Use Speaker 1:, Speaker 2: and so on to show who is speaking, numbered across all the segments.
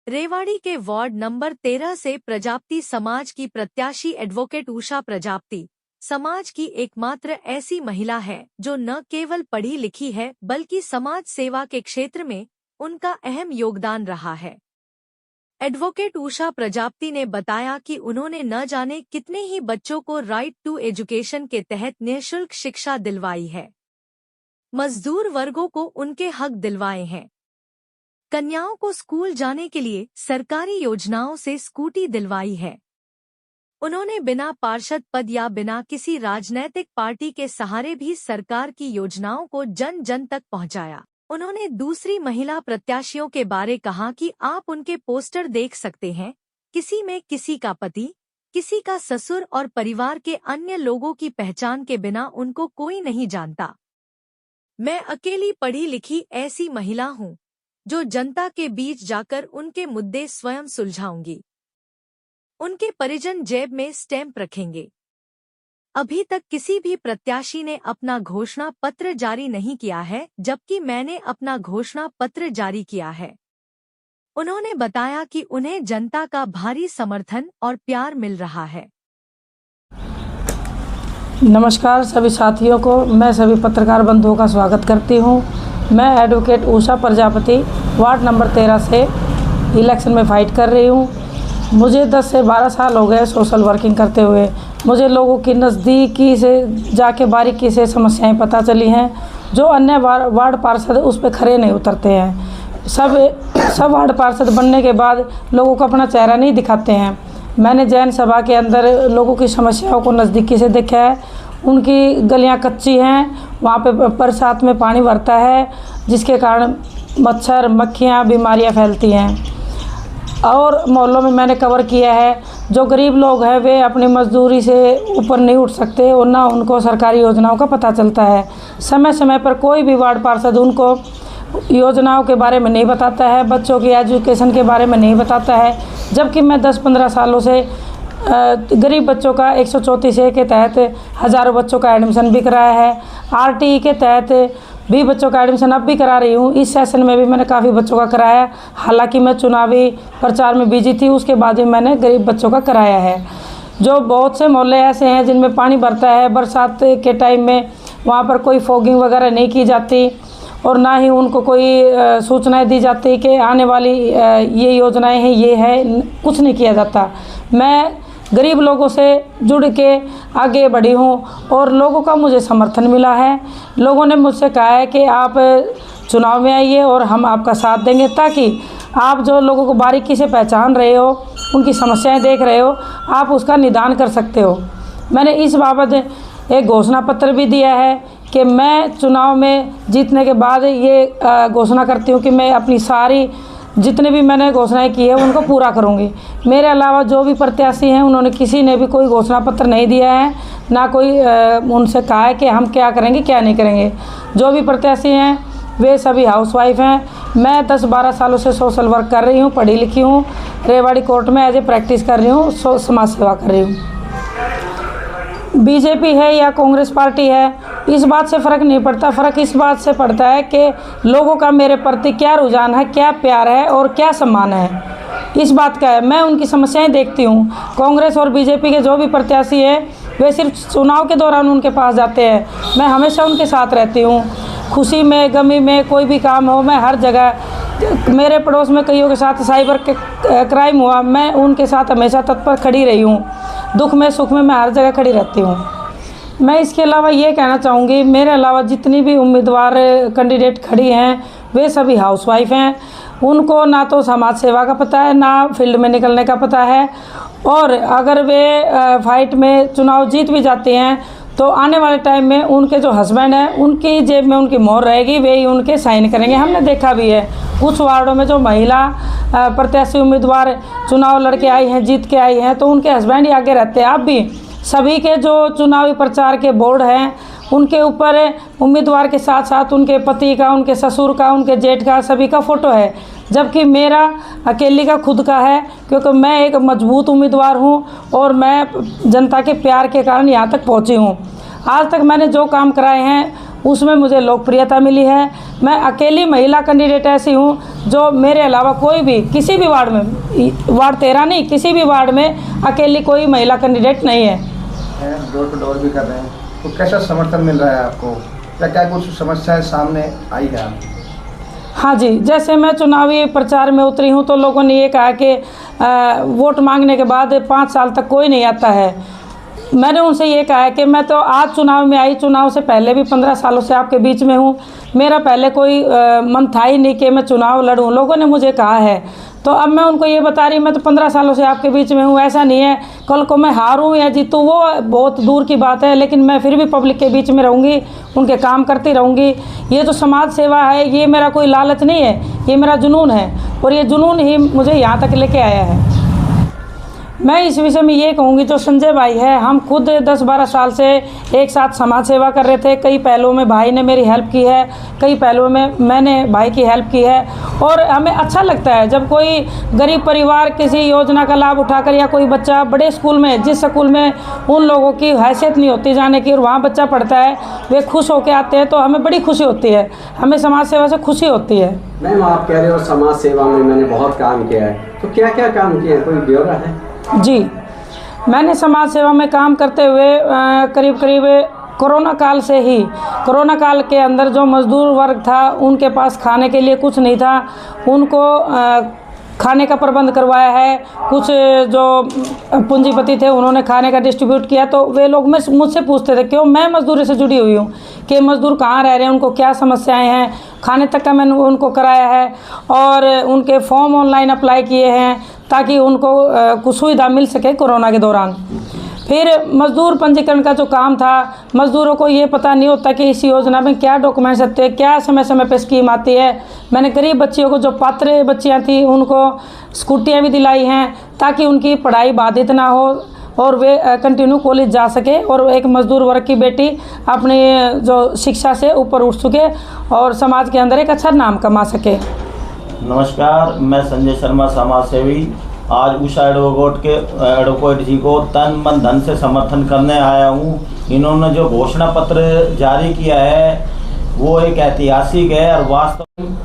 Speaker 1: रेवाड़ी के ward number 13 से प्रजापति समाज की प्रत्याशी एडवोकेट उषा प्रजापति समाज की एकमात्र ऐसी महिला है जो न केवल पढ़ी लिखी है बल्कि समाज सेवा के क्षेत्र में उनका अहम योगदान रहा है। एडवोकेट उषा प्रजापति ने बताया कि उन्होंने न जाने कितने ही बच्चों को राइट टू एजुकेशन के तहत निःशुल्क शिक्षा दिलवाई है, मजदूर वर्गों को उनके हक दिलवाए हैं, कन्याओं को स्कूल जाने के लिए सरकारी योजनाओं से स्कूटी दिलवाई है। उन्होंने बिना पार्षद पद या बिना किसी राजनैतिक पार्टी के सहारे भी सरकार की योजनाओं को जन जन तक पहुंचाया। उन्होंने दूसरी महिला प्रत्याशियों के बारे कहा कि आप उनके पोस्टर देख सकते हैं, किसी में किसी का पति, किसी का ससुर और परिवार के अन्य लोगों की पहचान के बिना उनको कोई नहीं जानता। मैं अकेली पढ़ी लिखी ऐसी महिला हूँ जो जनता के बीच जाकर उनके मुद्दे स्वयं सुलझाऊंगी। उनके परिजन जेब में स्टैंप रखेंगे। अभी तक किसी भी प्रत्याशी ने अपना घोषणा पत्र जारी नहीं किया है, जबकि मैंने अपना घोषणा पत्र जारी किया है। उन्होंने बताया कि उन्हें जनता का भारी समर्थन और प्यार मिल रहा है।
Speaker 2: नमस्कार सभी साथियों को, मैं सभी पत्रकार बंधुओं का स्वागत करती हूं। मैं advocate Usha Prajapati ward number 13 से इलेक्शन में फाइट कर रही हूं। मुझे 10 से 12 साल हो गए सोशल वर्किंग करते हुए। मुझे लोगों की नज़दीकी से जाके बारीकी से समस्याएं पता चली हैं। जो अन्य वार्ड पार्षद उस पर खरे नहीं उतरते हैं। सब वार्ड पार्षद बनने के बाद लोगों को अपना चेहरा नहीं दिखाते हैं। मैंने जैन सभा के अंदर लोगों की समस्याओं को नज़दीकी से देखा है। उनकी गलियां कच्ची हैं, वहाँ पे बरसात में पानी भरता है, जिसके कारण मच्छर मक्खियाँ बीमारियाँ फैलती हैं। और मोहल्लों में मैंने कवर किया है, जो गरीब लोग हैं वे अपनी मजदूरी से ऊपर नहीं उठ सकते और ना उनको सरकारी योजनाओं का पता चलता है। समय समय पर कोई भी वार्ड पार्षद उनको योजनाओं के बारे में नहीं बताता है, बच्चों की एजुकेशन के बारे में नहीं बताता है। जबकि मैं 10-15 सालों से गरीब बच्चों का 134A के तहत हज़ारों बच्चों का एडमिशन भी कराया है। RTE के तहत भी बच्चों का एडमिशन अब भी करा रही हूँ। इस सेशन में भी मैंने काफ़ी बच्चों का कराया। हालांकि मैं चुनावी प्रचार में बिजी थी, उसके बाद भी मैंने गरीब बच्चों का कराया है। जो बहुत से मोहल्ले ऐसे हैं जिनमें पानी भरता है बरसात के टाइम में, वहाँ पर कोई फॉगिंग वगैरह नहीं की जाती और ना ही उनको कोई सूचनाएं दी जाती कि आने वाली ये योजनाएं हैं, ये है, कुछ नहीं किया जाता। मैं गरीब लोगों से जुड़ के आगे बढ़ी हूँ और लोगों का मुझे समर्थन मिला है। लोगों ने मुझसे कहा है कि आप चुनाव में आइए और हम आपका साथ देंगे, ताकि आप जो लोगों को बारीकी से पहचान रहे हो, उनकी समस्याएं देख रहे हो, आप उसका निदान कर सकते हो। मैंने इस बाबत एक घोषणा पत्र भी दिया है कि मैं चुनाव में जीतने के बाद ये घोषणा करती हूँ कि मैं अपनी सारी जितने भी मैंने घोषणाएं की है उनको पूरा करूंगी। मेरे अलावा जो भी प्रत्याशी हैं उन्होंने किसी ने भी कोई घोषणा पत्र नहीं दिया है, ना कोई उनसे कहा है कि हम क्या करेंगे क्या नहीं करेंगे। जो भी प्रत्याशी हैं वे सभी हाउसवाइफ हैं। मैं 10-12 सालों से सोशल वर्क कर रही हूँ, पढ़ी लिखी हूँ, रेवाड़ी कोर्ट में एज ए प्रैक्टिस कर रही हूँ, समाज सेवा कर रही हूँ। बीजेपी है या कांग्रेस पार्टी है, इस बात से फ़र्क नहीं पड़ता। फ़र्क इस बात से पड़ता है कि लोगों का मेरे प्रति क्या रुझान है, क्या प्यार है और क्या सम्मान है, इस बात का है। मैं उनकी समस्याएं देखती हूँ। कांग्रेस और बीजेपी के जो भी प्रत्याशी हैं वे सिर्फ चुनाव के दौरान उनके पास जाते हैं। मैं हमेशा उनके साथ रहती हूँ, खुशी में गमी में, कोई भी काम हो, मैं हर जगह। मेरे पड़ोस में कईयों के साथ साइबर क्राइम हुआ, मैं उनके साथ हमेशा तत्पर खड़ी रही हूँ। दुख में सुख में मैं हर जगह खड़ी रहती हूँ। मैं इसके अलावा ये कहना चाहूँगी, मेरे अलावा जितनी भी उम्मीदवार कैंडिडेट खड़ी हैं वे सभी हाउसवाइफ हैं। उनको ना तो समाज सेवा का पता है, ना फील्ड में निकलने का पता है। और अगर वे फाइट में चुनाव जीत भी जाते हैं तो आने वाले टाइम में उनके जो हस्बैंड हैं उनकी जेब में उनकी मोहर रहेगी, वे ही उनके साइन करेंगे। हमने देखा भी है कुछ वार्डों में जो महिला प्रत्याशी उम्मीदवार चुनाव लड़के आई हैं, जीत के आई हैं, तो उनके हस्बैंड ही आगे रहते हैं। अब भी सभी के जो चुनावी प्रचार के बोर्ड हैं उनके ऊपर उम्मीदवार के साथ साथ उनके पति का, उनके ससुर का, उनके जेठ का, सभी का फ़ोटो है। जबकि मेरा अकेली का खुद का है, क्योंकि मैं एक मजबूत उम्मीदवार हूं और मैं जनता के प्यार के कारण यहां तक पहुंची हूं। आज तक मैंने जो काम कराए हैं उसमें मुझे लोकप्रियता मिली है। मैं अकेली महिला कैंडिडेट ऐसी हूँ जो मेरे अलावा कोई भी किसी भी वार्ड में, वार्ड 13 नहीं, किसी भी वार्ड में अकेली कोई महिला कैंडिडेट नहीं है।
Speaker 3: डोर टू डोर भी कर रहे हैं, तो कैसा समर्थन मिल रहा है आपको? क्या कुछ समस्याएं सामने आई है?
Speaker 2: हाँ जी, जैसे मैं चुनावी प्रचार में उतरी हूँ तो लोगों ने ये कहा कि वोट मांगने के बाद 5 साल तक कोई नहीं आता है। मैंने उनसे ये कहा है कि मैं तो आज चुनाव में आई, चुनाव से पहले भी 15 सालों से आपके बीच में हूँ। मेरा पहले कोई मन था ही नहीं कि मैं चुनाव लड़ूँ, लोगों ने मुझे कहा है। तो अब मैं उनको ये बता रही, मैं तो 15 सालों से आपके बीच में हूँ। ऐसा नहीं है कल को मैं हारूँ या जीतूँ, वो बहुत दूर की बात है, लेकिन मैं फिर भी पब्लिक के बीच में रहूँगी, उनके काम करती रहूँगी। ये जो समाज सेवा है, ये मेरा कोई लालच नहीं है, ये मेरा जुनून है, और ये जुनून ही मुझे यहाँ तक लेके आया है। मैं इस विषय में ये कहूँगी, जो संजय भाई है, हम खुद 10-12 साल से एक साथ समाज सेवा कर रहे थे। कई पहलुओं में भाई ने मेरी हेल्प की है, कई पहलुओं में मैंने भाई की हेल्प की है, और हमें अच्छा लगता है जब कोई गरीब परिवार किसी योजना का लाभ उठाकर, या कोई बच्चा बड़े स्कूल में, जिस स्कूल में उन लोगों की हैसियत नहीं होती जाने की, और वहाँ बच्चा पढ़ता है, वे खुश होकर आते हैं, तो हमें बड़ी खुशी होती है, हमें समाज सेवा से खुशी होती है।
Speaker 4: मैम, आप कह रहे हो समाज सेवा में मैंने बहुत काम किया है, तो क्या क्या काम किया है, कोई ब्यौरा है?
Speaker 2: जी, मैंने समाज सेवा में काम करते हुए करीब कोरोना काल से ही, कोरोना काल के अंदर जो मज़दूर वर्ग था, उनके पास खाने के लिए कुछ नहीं था, उनको खाने का प्रबंध करवाया है। कुछ जो पूंजीपति थे, उन्होंने खाने का डिस्ट्रीब्यूट किया। तो वे लोग मुझसे पूछते थे, क्यों मैं मज़दूरी से जुड़ी हुई हूँ, कि मज़दूर कहाँ रह रहे हैं, उनको क्या समस्याएं हैं, खाने तक का मैंने उनको कराया है, और उनके फॉर्म ऑनलाइन अप्लाई किए हैं ताकि उनको कुछ सुविधा मिल सके कोरोना के दौरान। फिर मज़दूर पंजीकरण का जो काम था, मज़दूरों को ये पता नहीं होता कि इस योजना में क्या डॉक्यूमेंट्स लगते हैं, क्या समय समय पे स्कीम आती है। मैंने गरीब बच्चियों को, जो पात्र बच्चियां थी, उनको स्कूटियां भी दिलाई हैं ताकि उनकी पढ़ाई बाधित ना हो और वे कंटिन्यू कॉलेज जा सके, और एक मज़दूर वर्ग की बेटी अपनी जो शिक्षा से ऊपर उठ सके और समाज के अंदर एक अच्छा नाम कमा सके।
Speaker 5: नमस्कार, मैं संजय शर्मा, समाज सेवी। आज उषा एडवोकेट जी को तन मन धन से समर्थन करने आया हूँ। इन्होंने जो घोषणा पत्र जारी किया है वो एक ऐतिहासिक है, और वास्तव में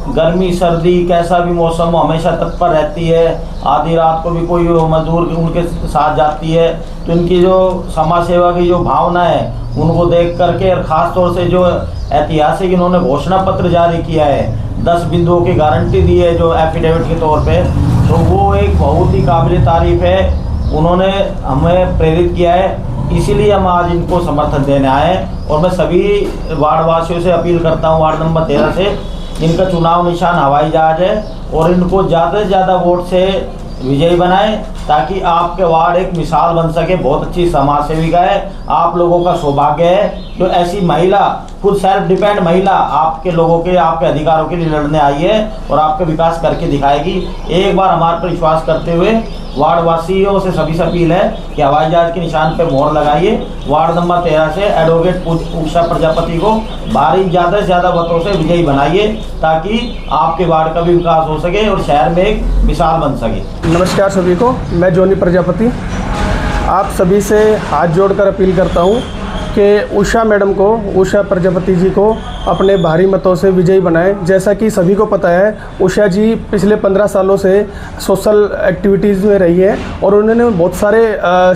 Speaker 5: गर्मी सर्दी कैसा भी मौसम हो, हमेशा तत्पर रहती है। आधी रात को भी कोई मजदूर उनके साथ जाती है। तो इनकी जो समाज सेवा की जो भावना है, उनको देख करके, और ख़ास तौर से जो ऐतिहासिक इन्होंने घोषणा पत्र जारी किया है, 10 बिंदुओं की गारंटी दी है जो एफिडेविट के तौर पे, तो वो एक बहुत ही काबिल तारीफ है। उन्होंने हमें प्रेरित किया है, इसीलिए हम आज इनको समर्थन देने आए। और मैं सभी वार्ड वासियों से अपील करता हूँ, वार्ड नंबर 13 से, इनका चुनाव निशान हवाई जहाज है, और इनको ज़्यादा से ज़्यादा वोट से विजयी बनाएं ताकि आपके वार्ड एक मिसाल बन सके। बहुत अच्छी समाज सेविका है, आप लोगों का सौभाग्य है जो ऐसी महिला, खुद सेल्फ डिपेंड महिला, आपके लोगों के, आपके अधिकारों के लिए लड़ने आई है और आपका विकास करके दिखाएगी। एक बार हमारे पर विश्वास करते हुए वार्ड वासियों से सभी से अपील है कि हवाई जहाज के निशान पर मोहर लगाइए। वार्ड नंबर 13 से एडवोकेट उषा प्रजापति को भारी ज़्यादा से ज़्यादा वोटों से विजयी बनाइए ताकि आपके वार्ड का भी विकास हो सके और शहर में एक मिसाल बन सके।
Speaker 3: नमस्कार सभी को, मैं जोनी प्रजापति आप सभी से हाथ जोड़कर अपील करता हूं कि उषा मैडम को, उषा प्रजापति जी को अपने भारी मतों से विजयी बनाएं। जैसा कि सभी को पता है, उषा जी पिछले 15 सालों से सोशल एक्टिविटीज़ में रही है, और उन्होंने बहुत सारे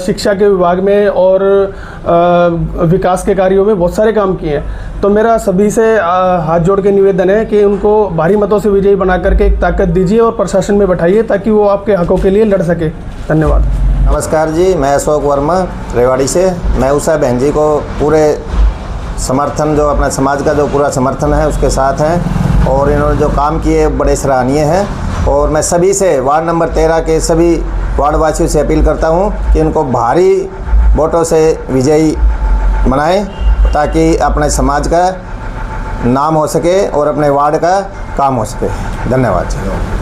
Speaker 3: शिक्षा के विभाग में और विकास के कार्यों में बहुत सारे काम किए हैं। तो मेरा सभी से हाथ जोड़ के निवेदन है कि उनको भारी मतों से विजयी बना करके एक ताकत दीजिए और प्रशासन में बैठाइए ताकि वो आपके हकों के लिए लड़ सके। धन्यवाद।
Speaker 6: नमस्कार जी, मैं अशोक वर्मा रेवाड़ी से। मैं उषा बहन जी को पूरे समर्थन, जो अपना समाज का जो पूरा समर्थन है उसके साथ हैं, और इन्होंने जो काम किए बड़े सराहनीय हैं। और मैं सभी से, वार्ड नंबर 13 के सभी वार्ड वासियों से अपील करता हूं कि इनको भारी वोटों से विजयी बनाएं ताकि अपने समाज का नाम हो सके और अपने वार्ड का काम हो सके। धन्यवाद जी।